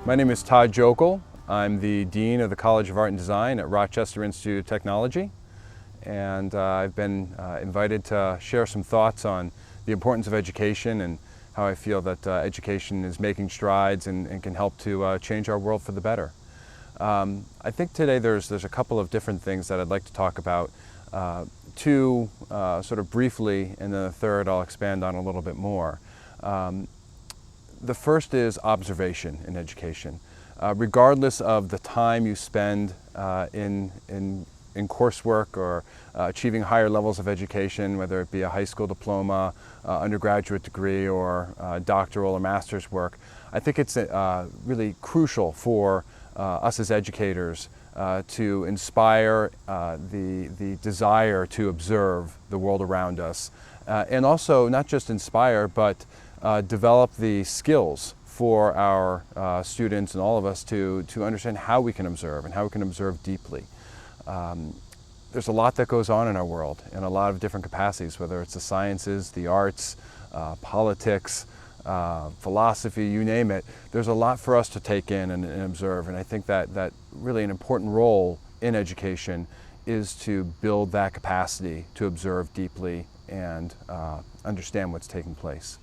My name is Todd Jokl. I'm the Dean of the College of Art and Design at Rochester Institute of Technology, and I've been invited to share some thoughts on the importance of education and how I feel that education is making strides and can help to change our world for the better. I think today there's a couple of different things that I'd like to talk about. Two sort of briefly, and then the third I'll expand on a little bit more. The first is observation in education. Regardless of the time you spend in coursework or achieving higher levels of education, whether it be a high school diploma, undergraduate degree, or doctoral or master's work, I think it's really crucial for us as educators to inspire the desire to observe the world around us, and also not just inspire, but develop the skills for our students and all of us to understand how we can observe and how we can observe deeply. There's a lot that goes on in our world in a lot of different capacities, whether it's the sciences, the arts, politics, philosophy, you name it. There's a lot for us to take in and observe, and I think that really an important role in education is to build that capacity to observe deeply and understand what's taking place.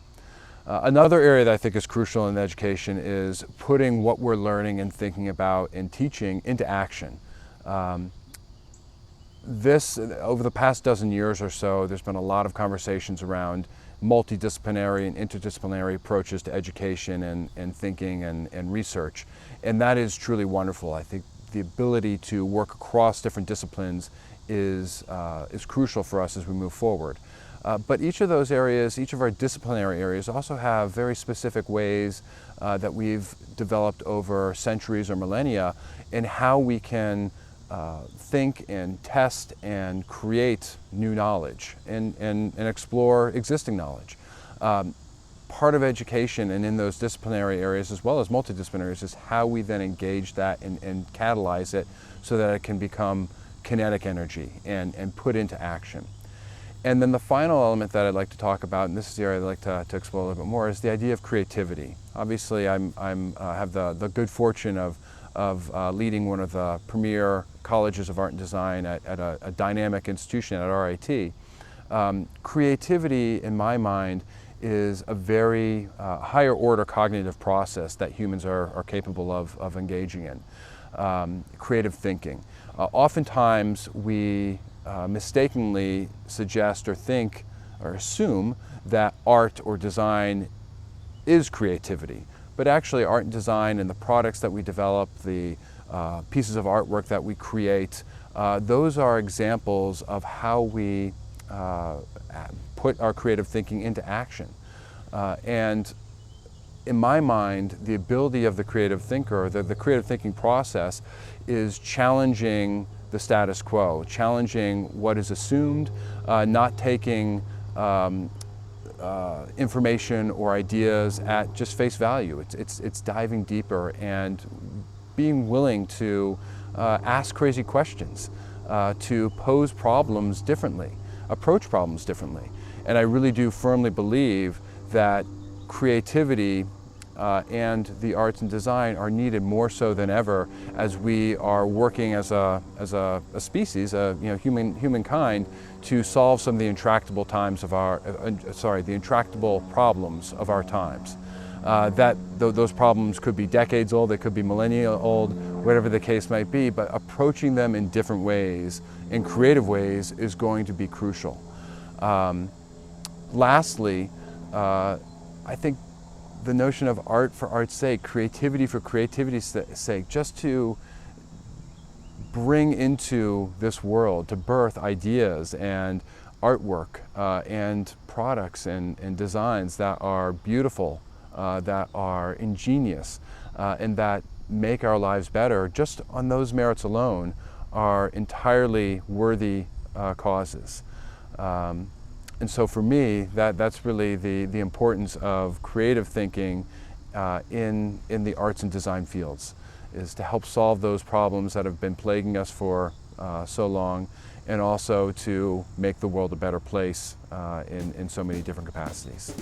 Another area that I think is crucial in education is putting what we're learning and thinking about and teaching into action. Over the past dozen years or so, there's been a lot of conversations around multidisciplinary and interdisciplinary approaches to education and thinking and research. And that is truly wonderful. I think the ability to work across different disciplines is crucial for us as we move forward. But each of those areas, each of our disciplinary areas, also have very specific ways that we've developed over centuries or millennia in how we can think and test and create new knowledge and explore existing knowledge. Part of education and in those disciplinary areas as well as multidisciplinary is how we then engage that and catalyze it so that it can become kinetic energy and put into action. And then the final element that I'd like to talk about, and this is the area I'd like to explore a little bit more, is the idea of creativity. Obviously, I have the good fortune of leading one of the premier colleges of art and design at a dynamic institution at RIT. Creativity, in my mind, is a very higher order cognitive process that humans are capable of engaging in. Creative thinking. Oftentimes, we mistakenly suggest or think or assume that art or design is creativity. But actually art and design and the products that we develop, the pieces of artwork that we create, those are examples of how we put our creative thinking into action. And in my mind, the ability of the creative thinker, the creative thinking process, is challenging the status quo, challenging what is assumed, not taking information or ideas at just face value. It's diving deeper and being willing to ask crazy questions, to pose problems differently, approach problems differently. And I really do firmly believe that creativity and the arts and design are needed more so than ever as we are working as a species, humankind, to solve some of the intractable intractable problems of our times. Those problems could be decades old, they could be millennia old, whatever the case might be, but approaching them in different ways, in creative ways, is going to be crucial. Lastly, I think the notion of art for art's sake, creativity for creativity's sake, just to bring into this world, to birth ideas and artwork and products and designs that are beautiful, that are ingenious, and that make our lives better, just on those merits alone, are entirely worthy causes. And so for me, that's really the importance of creative thinking in the arts and design fields, is to help solve those problems that have been plaguing us for so long, and also to make the world a better place in so many different capacities.